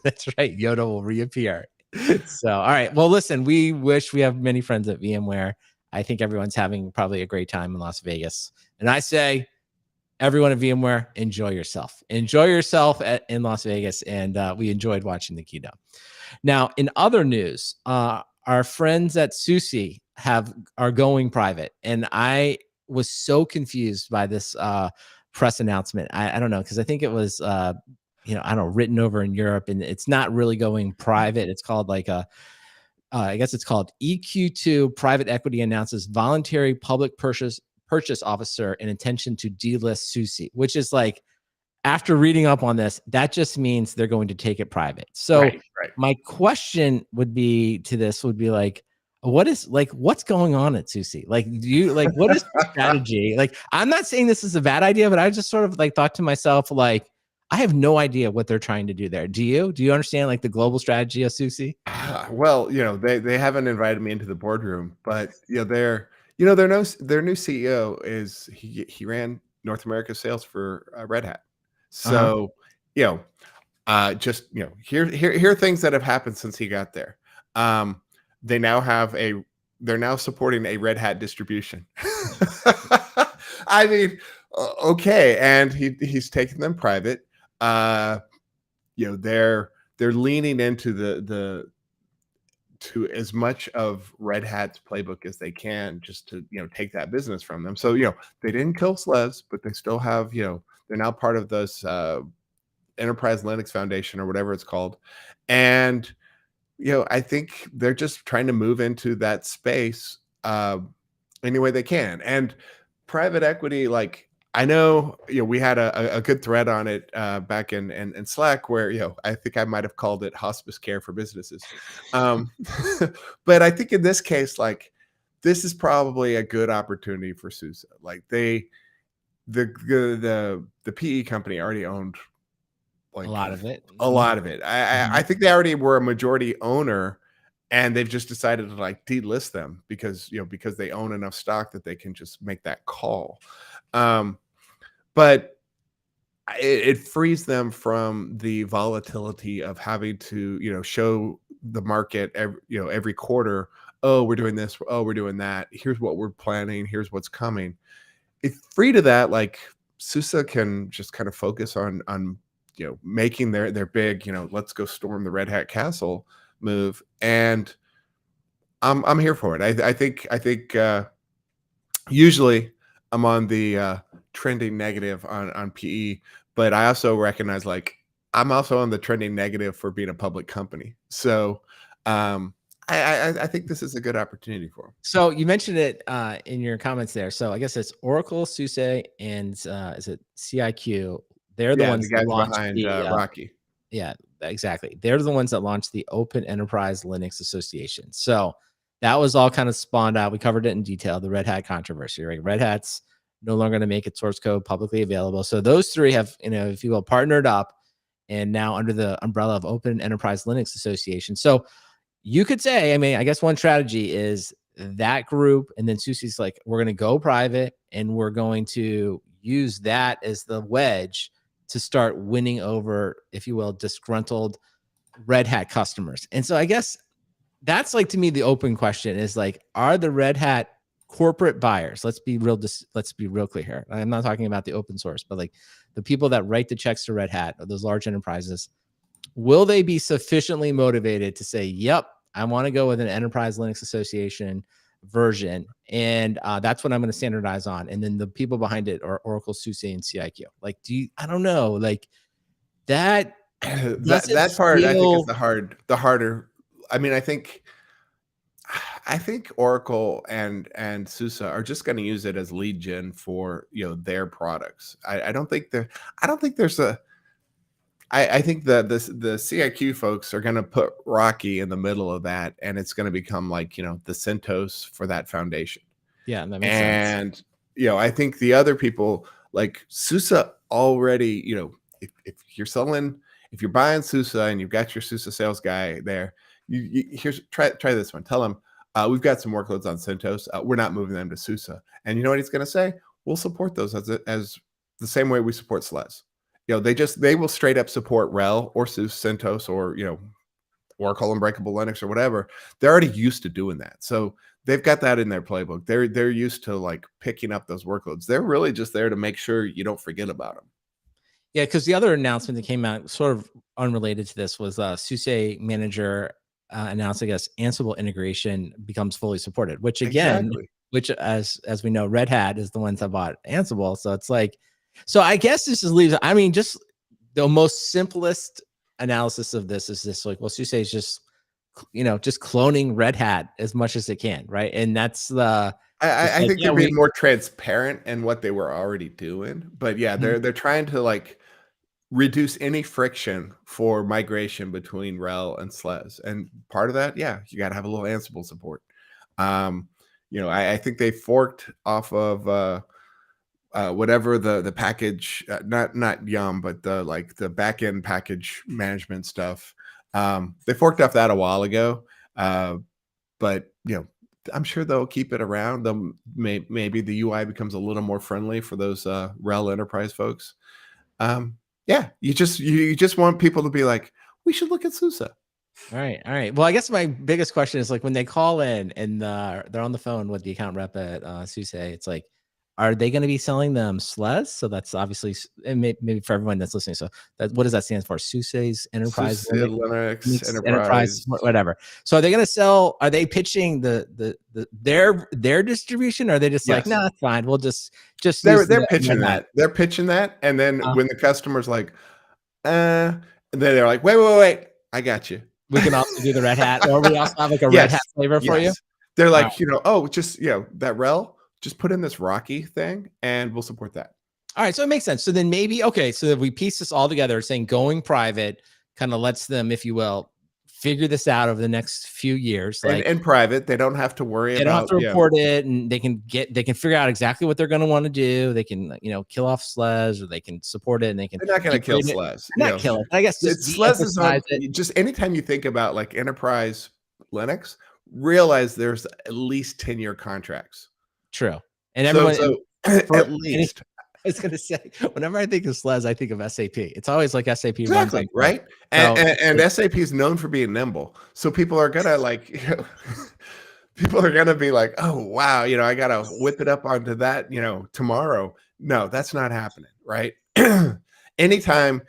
That's right. Yoda will reappear. So, all right. Well, listen, we wish we have many friends at VMware. I think everyone's having probably a great time in Las Vegas. And I say, everyone at VMware, enjoy yourself. Enjoy yourself in Las Vegas. And we enjoyed watching the keynote. Now, in other news, our friends at SUSE are going private. And I was so confused by this press announcement. I don't know, because I think it was you know, I don't know, written over in Europe, and it's not really going private. It's called like a I guess it's called EQ2 Private Equity announces voluntary public purchase officer an intention to delist SUSE, which is like, after reading up on this, that just means they're going to take it private. So Right. my question would be like, what's going on at SUSE? Like, do you like, what is the strategy? Like, I'm not saying this is a bad idea, but I just sort of like thought to myself, like, I have no idea what they're trying to do there. Do you? Do you understand like the global strategy of SUSE? Well, they haven't invited me into the boardroom, but their new CEO is he ran North America sales for Red Hat. Uh-huh. So, you know, just here are things that have happened since he got there. They now they're now supporting a Red Hat distribution. I mean, okay, and he's taking them private. They're leaning into to as much of Red Hat's playbook as they can, just to take that business from them. So they didn't kill Slevs, but they still have they're now part of this Enterprise Linux Foundation or whatever it's called, and I think they're just trying to move into that space any way they can. And private equity, like, I know we had a good thread on it back in Slack where I think I might have called it hospice care for businesses, but I think in this case, like, this is probably a good opportunity for SUSE. Like, the PE company already owned like A lot of it. a lot of it. I think they already were a majority owner, and they've just decided to like delist them because they own enough stock that they can just make that call. But it frees them from the volatility of having to show the market every quarter. Oh, we're doing this. Oh, we're doing that. Here's what we're planning. Here's what's coming. It's free to that. Like, SUSE can just kind of focus on making their big let's go storm the Red Hat castle move, and I'm here for it. I think usually I'm on the trending negative on PE, but I also recognize, like, I'm also on the trending negative for being a public company. So I think this is a good opportunity for them. So you mentioned it in your comments there. So I guess it's Oracle, SUSE, and is it CIQ? They're the ones The guys that launched behind the Rocky. yeah, exactly. They're the ones that launched the Open Enterprise Linux Association. So that was all kind of spawned out. We covered it in detail, the Red Hat controversy, right? Red Hat's no longer going to make its source code publicly available. So those three have, if you will, partnered up and now under the umbrella of Open Enterprise Linux Association. So you could say, I mean, I guess one strategy is that group, and then SUSE's like, we're going to go private and we're going to use that as the wedge to start winning over, if you will, disgruntled Red Hat customers. And so I guess that's, like, to me, the open question is, like, are the Red Hat corporate buyers, let's be real clear here. I'm not talking about the open source, but like the people that write the checks to Red Hat, or those large enterprises, will they be sufficiently motivated to say, yep, I want to go with an Enterprise Linux Association version, and that's what I'm going to standardize on. And then the people behind it are Oracle, SUSE, and CIQ. Like, I don't know, like that. that part I think is the harder. I mean, I think Oracle and SUSE are just going to use it as lead gen for their products. I don't think there's a. I think the CIQ folks are going to put Rocky in the middle of that, and it's going to become like the CentOS for that foundation. Yeah, that makes sense. And I think the other people like SUSE already. If you're buying SUSE and you've got your SUSE sales guy there, here's try this one. Tell him we've got some workloads on CentOS. We're not moving them to SUSE, and you know what he's going to say? We'll support those as the same way we support SLES. They will straight up support RHEL or SUSE, CentOS, or Oracle Unbreakable Linux or whatever. They're already used to doing that, so they've got that in their playbook. They're used to like picking up those workloads. They're really just there to make sure you don't forget about them. Yeah, because the other announcement that came out, sort of unrelated to this, was SUSE Manager announced, I guess, Ansible integration becomes fully supported. Which again, as we know, Red Hat is the ones that bought Ansible. So it's like, so I guess this just leaves. I mean, just the most simplest analysis of this is this: like, well, SUSE is just just cloning Red Hat as much as it can, right? And that's the it's I like, think yeah, they're being more transparent in what they were already doing, but yeah, Mhm. they're trying to like reduce any friction for migration between RHEL and SLES, and part of that, yeah, you got to have a little Ansible support. I think they forked off of whatever the package, not Yum, but the backend package management stuff. They forked off that a while ago, but I'm sure they'll keep it around. Maybe the UI becomes a little more friendly for those RHEL enterprise folks. Yeah, you just want people to be like, we should look at SUSE. All right. Well, I guess my biggest question is like when they call in and they're on the phone with the account rep at SUSE, it's like, are they going to be selling them SLES? So that's obviously, and maybe for everyone that's listening. So what does that stand for? SUSE's Enterprise SUSE Linux Linux Enterprise, Enterprise. whatever. So are they going to sell? Are they pitching their distribution? Or are they just like, no, Yes, that's fine. We'll just use they're the pitching Red Hat. that. They're pitching that, and then Uh, when the customer's like, and then they're like, wait, I got you. we can also do the Red Hat, or we also have like a Red Yes, Hat flavor for you. yes. They're All right. like, oh, just that RHEL, just put in this Rocky thing, and we'll support that. All right, so it makes sense. So then maybe, okay, so if we piece this all together, saying going private kind of lets them, if you will, figure this out over the next few years. Like And private, they don't have to worry they don't have about to report it, and they can figure out exactly what they're going to want to do. They can, kill off SLES, or they can support it, and they can they're not going to kill degrade it. SLES. Not kill it, I guess, just It's SLES is de-emphasize on. it. Just anytime you think about like enterprise Linux, realize there's at least 10-year contracts. True, and So everyone for at any, least. I was going to say, whenever I think of SLES, I think of SAP. It's always like SAP runs on Exactly, code. right? So And SAP is known for being nimble. So people are gonna like, people are gonna be like, oh wow, I gotta whip it up onto that, tomorrow. No, that's not happening, right? anytime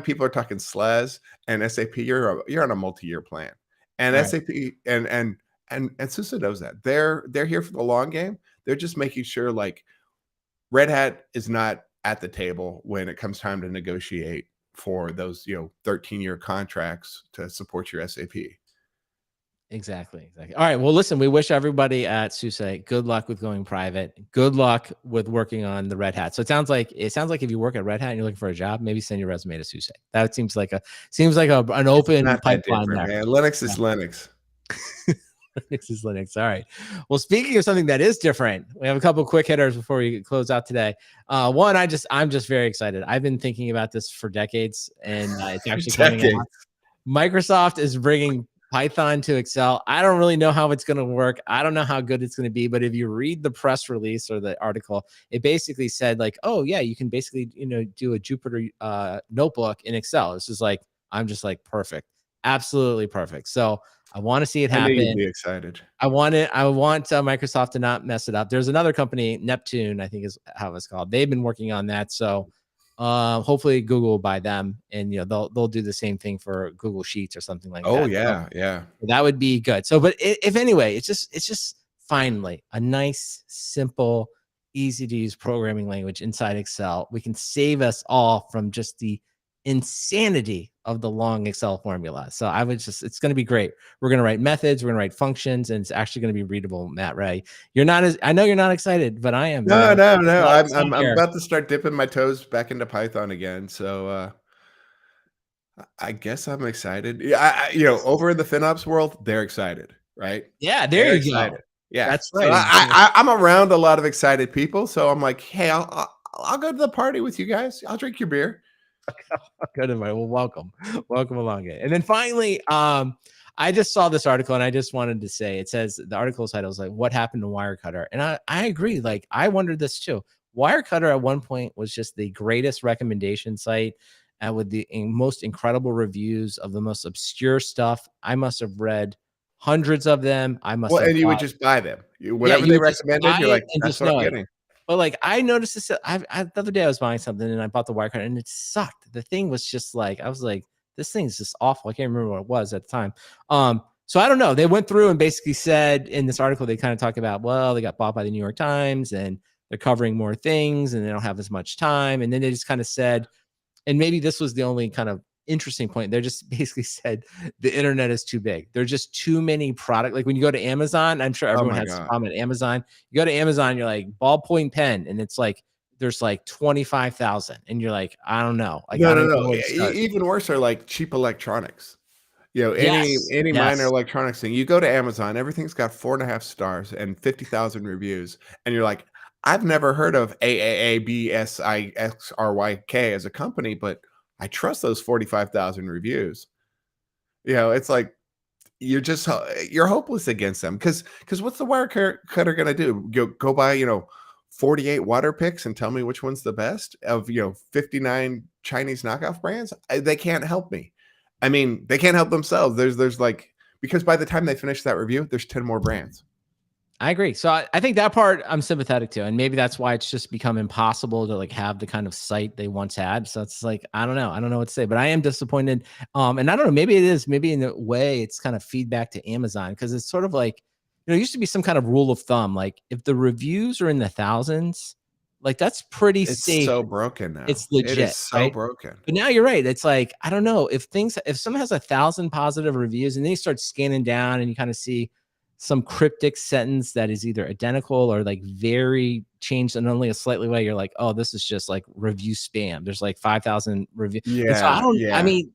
people are talking SLES and SAP, you're on a multi-year plan. And right. SAP and SUSE knows that. They're here for the long game. They're just making sure like Red Hat is not at the table when it comes time to negotiate for those 13-year contracts to support your SAP. Exactly. All right. Well, listen, we wish everybody at SUSE good luck with going private. Good luck with working on the Red Hat. So it sounds like if you work at Red Hat and you're looking for a job, maybe send your resume to SUSE. That seems like an It's open not that pipeline different, there. man. Linux is Linux. Linux is Linux. All right. Well, speaking of something that is different, we have a couple quick hitters before we close out today. One, I'm just very excited. I've been thinking about this for decades, and it's actually coming out. Decades. Microsoft is bringing Python to Excel. I don't really know how it's going to work. I don't know how good it's going to be, but if you read the press release or the article, it basically said like, oh yeah, you can basically, do a Jupyter notebook in Excel. This is like, I'm just like, perfect. Absolutely perfect. So I want to see it I knew you'd happen. be excited. I want Microsoft to not mess it up. There's another company, Neptune, I think is how it's called. They've been working on that. So hopefully Google will buy them, and they'll do the same thing for Google Sheets or something like Oh that. yeah, So yeah. that would be good. So, but if anyway, it's just finally a nice, simple, easy to use programming language inside Excel. We can save us all from just the insanity of the long Excel formula. So it's going to be great. We're going to write methods, we're going to write functions, and it's actually going to be readable. Matt Ray, I know you're not excited, but I am. No. I'm Here. about to start dipping my toes back into Python again. So I guess I'm excited. Yeah, over in the FinOps world, they're excited, right? Yeah, there They're you go. excited. Yeah. That's So right. I'm around a lot of excited people. So I'm like, hey, I'll go to the party with you guys. I'll drink your beer. Good advice. Well, welcome along. And then finally, I just saw this article and I just wanted to say, it says the article title is like, "What happened to Wirecutter?" And I agree. Like I wondered this too. Wirecutter at one point was just the greatest recommendation site, with the most incredible reviews of the most obscure stuff. I must have read hundreds of them. I must Well, have and you would bought. just buy them. Yeah, Whatever you they would just buy recommended, you're it like, and that's just what I'm know it. getting. But like I noticed this, the other day I was buying something and I bought the Wirecutter and it sucked. The thing was just like, I was like, this thing's just awful. I can't remember what it was at the time. So I don't know. They went through and basically said in this article, they kind of talk about, well, they got bought by the New York Times and they're covering more things and they don't have as much time. And then they just kind of said, and maybe this was the only kind of interesting point. They just basically said the internet is too big. There's just too many product. Like when you go to Amazon, I'm sure Oh everyone my has this God. problem at Amazon. You go to Amazon, you're like ballpoint pen, and it's like there's like 25,000, and you're like, I don't know, like No, I no, don't no. know where to start. Even worse are like cheap electronics. Yes, Any minor yes. electronics thing. You go to Amazon, everything's got 4.5 stars and 50,000 reviews, and you're like, I've never heard of AAABSIXRYK as a company, but I trust those 45,000 reviews. It's like you're hopeless against them because what's the cutter gonna do? Go buy 48 water picks and tell me which one's the best of 59 Chinese knockoff brands? They can't help me. I mean, they can't help themselves. There's like, because by the time they finish that review, there's 10 more brands. I agree. So I think that part I'm sympathetic to, and maybe that's why it's just become impossible to like have the kind of site they once had. So it's like I don't know what to say, but I am disappointed. And I don't know, maybe it is, maybe in a way it's kind of feedback to Amazon because it's sort of like it used to be some kind of rule of thumb, like if the reviews are in the thousands, like that's pretty It's safe. so broken now. It's It is legit, so right? broken. But now you're right. It's like I don't know if someone has 1,000 positive reviews and then you start scanning down and you kind of see some cryptic sentence that is either identical or like very changed in only a slightly way, you're like, oh, this is just like review spam. There's like 5,000 review. And so Yeah, I yeah. mean,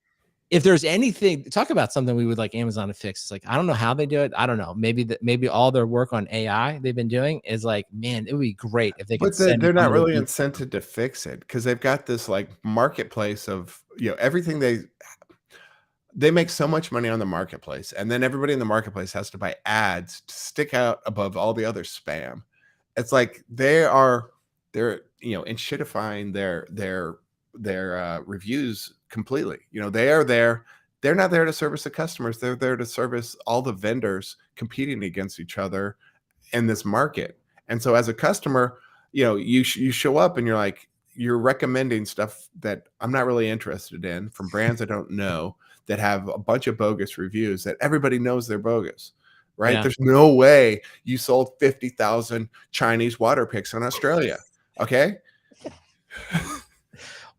if there's anything, talk about something we would like Amazon to fix. It's like, I don't know how they do it. I don't know. Maybe all their work on AI they've been doing is like, man, it would be great if they could But send they're not really unreviewed. incented to fix it because they've got this like marketplace of everything they make so much money on the marketplace, and then everybody in the marketplace has to buy ads to stick out above all the other spam. It's like they're enshittifying their reviews completely. They are there. They're not there to service the customers. They're there to service all the vendors competing against each other in this market. And so as a customer, you show up and you're recommending stuff that I'm not really interested in from brands I don't know that have a bunch of bogus reviews that everybody knows they're bogus, right? Yeah. There's no way you sold 50,000 Chinese water picks in Australia. Okay.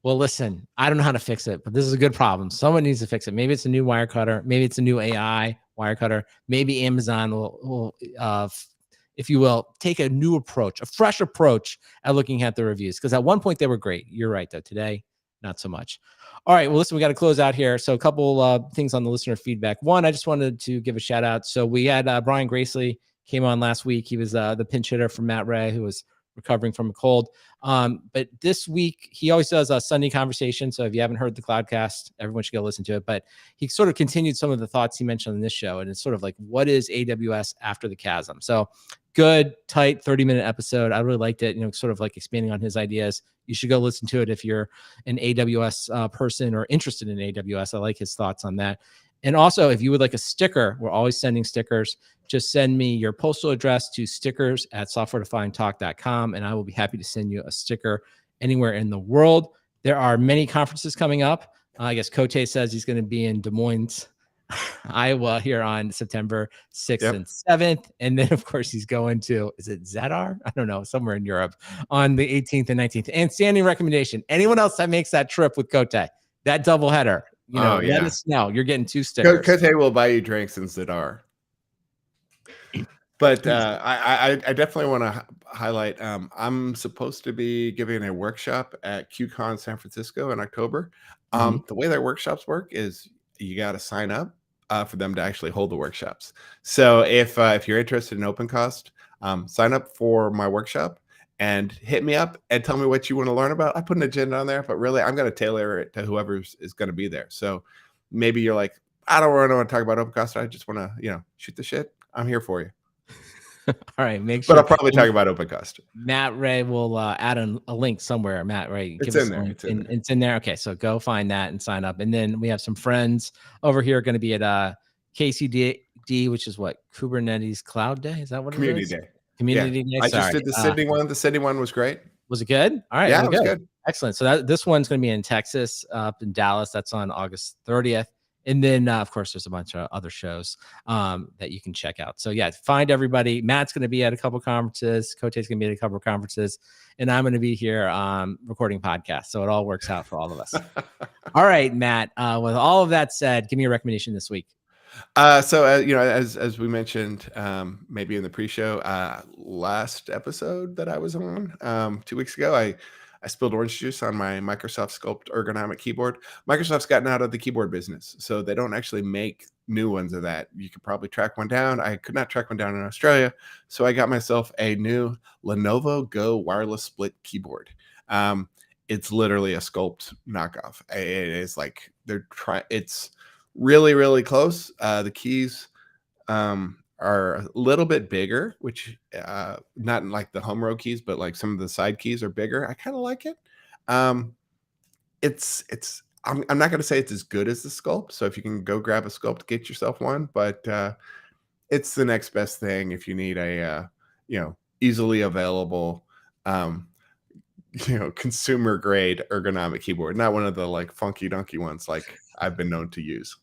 Well, listen, I don't know how to fix it, but this is a good problem. Someone needs to fix it. Maybe it's a new wire cutter. Maybe it's a new AI wire cutter. Maybe Amazon will if you will, take a new approach, a fresh approach at looking at the reviews. Because at one point they were great. You're right, though. Today, not so much. All right. Well, listen, we got to close out here. So a couple things on the listener feedback. One, I just wanted to give a shout out. So we had Brian Gracely came on last week. He was the pinch hitter from Matt Ray, who was recovering from a cold. But this week, he always does a Sunday conversation. So if you haven't heard the Cloudcast, everyone should go listen to it. But he sort of continued some of the thoughts he mentioned in this show. And it's sort of like, what is AWS after the chasm? So good, tight 30-minute episode. I really liked it, sort of like expanding on his ideas. You should go listen to it if you're an AWS person or interested in AWS. I like his thoughts on that. And also, if you would like a sticker, we're always sending stickers. Just send me your postal address to stickers@softwaredefinedtalk.com, and I will be happy to send you a sticker anywhere in the world. There are many conferences coming up. I guess Cote says he's going to be in Des Moines, Iowa here on September 6th and 7th. And then, of course, he's going to, is it Zadar? I don't know, somewhere in Europe on the 18th and 19th. And standing recommendation, anyone else that makes that trip with Cote, that doubleheader, let us know. You're getting 2 stickers. Cote will buy you drinks in Zadar. But I definitely want to highlight, I'm supposed to be giving a workshop at QCon San Francisco in October. The way their workshops work is you got to sign up for them to actually hold the workshops. So if you're interested in OpenCost, sign up for my workshop and hit me up and tell me what you want to learn about. I put an agenda on there, but really I'm going to tailor it to whoever is going to be there. So maybe you're like, I don't really want to talk about OpenCost. I just want to, shoot the shit. I'm here for you. All right, make sure. But I'll probably talk about OpenCost. Matt Ray will add a link somewhere. Matt Ray, it's in there. It's in there. Okay, so go find that and sign up. And then we have some friends over here going to be at KCD, which is what, Kubernetes Cloud Day. Is that what Community it is? Day. Community Day. I just did the Sydney one. The Sydney one was great. Was it good? All right. Yeah, it was good. Excellent. So this one's going to be in Texas, up in Dallas. That's on August 30th. And then, of course, there's a bunch of other shows that you can check out. So, yeah, find everybody. Matt's going to be at a couple conferences. Kote's going to be at a couple conferences. And I'm going to be here recording podcasts. So it all works out for all of us. All right, Matt. With all of that said, give me a recommendation this week. As we mentioned, maybe in the pre-show, last episode that I was on 2 weeks ago, I spilled orange juice on my Microsoft Sculpt ergonomic keyboard. Microsoft's gotten out of the keyboard business, so they don't actually make new ones of that. You could probably track one down. I could not track one down in Australia, so I got myself a new Lenovo Go wireless split keyboard. It's literally a Sculpt knockoff. It is like it's really, really close. The keys are a little bit bigger, which not like the home row keys, but like some of the side keys are bigger. I kind of like it. I'm not going to say it's as good as the Sculpt. So if you can go grab a Sculpt, get yourself one, but it's the next best thing if you need a easily available consumer grade ergonomic keyboard, not one of the like funky donkey ones like I've been known to use.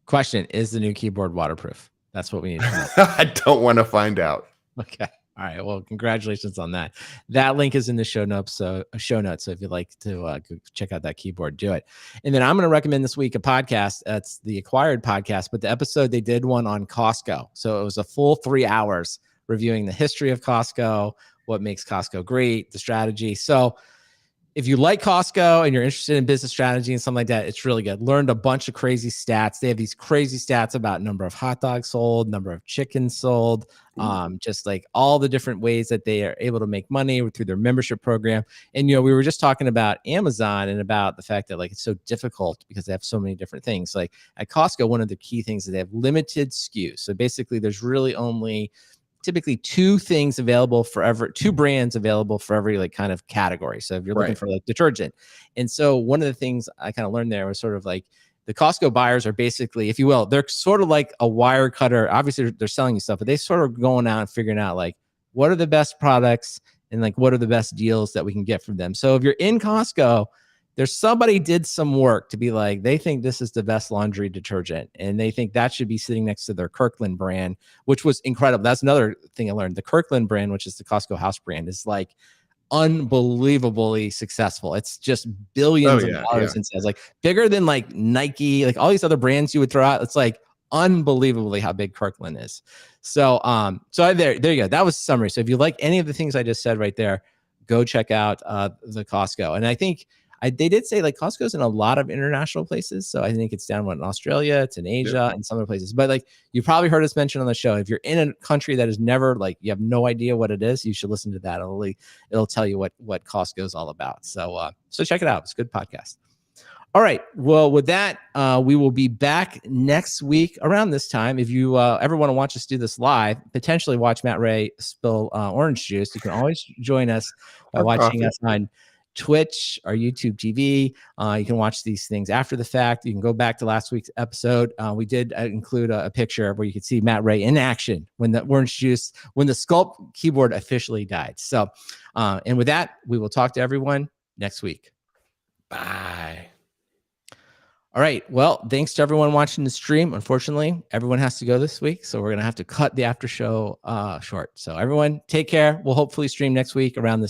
Question: is the new keyboard waterproof? That's what we need to know. I don't want to find out. Okay. All right. Well, congratulations on that. That link is in the show notes. So if you'd like to check out that keyboard, do it. And then I'm going to recommend this week a podcast. That's the Acquired podcast, but the episode they did one on Costco. So it was a full 3 hours reviewing the history of Costco, what makes Costco great, the strategy. So if you like Costco and you're interested in business strategy and something like that, it's really good. Learned a bunch of crazy stats. They have these crazy stats about number of hot dogs sold, number of chickens sold, just like all the different ways that they are able to make money through their membership program. And, we were just talking about Amazon and about the fact that like it's so difficult because they have so many different things. Like at Costco, one of the key things is they have limited SKUs. So basically there's really only typically two brands available for every like kind of category. So if you're looking for like detergent. And so one of the things I kind of learned there was sort of like the Costco buyers are basically, if you will, they're sort of like a wire cutter. Obviously they're selling you stuff, but they sort of going out and figuring out like, what are the best products and like, what are the best deals that we can get from them. So if you're in Costco, there's somebody did some work to be like, they think this is the best laundry detergent and they think that should be sitting next to their Kirkland brand, which was incredible. That's another thing I learned. The Kirkland brand, which is the Costco house brand, is like unbelievably successful. It's just billions of dollars in sales, like bigger than like Nike, like all these other brands you would throw out. It's like unbelievably how big Kirkland is. So, there you go. That was a summary. So if you like any of the things I just said right there, go check out the Costco. And I think they did say like Costco's in a lot of international places. So I think it's down in Australia, it's in Asia and some other places. But like you probably heard us mention on the show, if you're in a country that is never like, you have no idea what it is, you should listen to that. It'll tell you what Costco's all about. So check it out. It's a good podcast. All right. Well, with that, we will be back next week around this time. If you ever want to watch us do this live, potentially watch Matt Ray spill orange juice, you can always join us by watching us on Twitch or YouTube TV. You can watch these things after the fact. You can go back to last week's episode. We did include a picture where you could see Matt Ray in action when the Sculpt keyboard officially died. So, and with that, we will talk to everyone next week. Bye. All right. Well, thanks to everyone watching the stream. Unfortunately, everyone has to go this week, so we're going to have to cut the after show short. So everyone, take care. We'll hopefully stream next week around this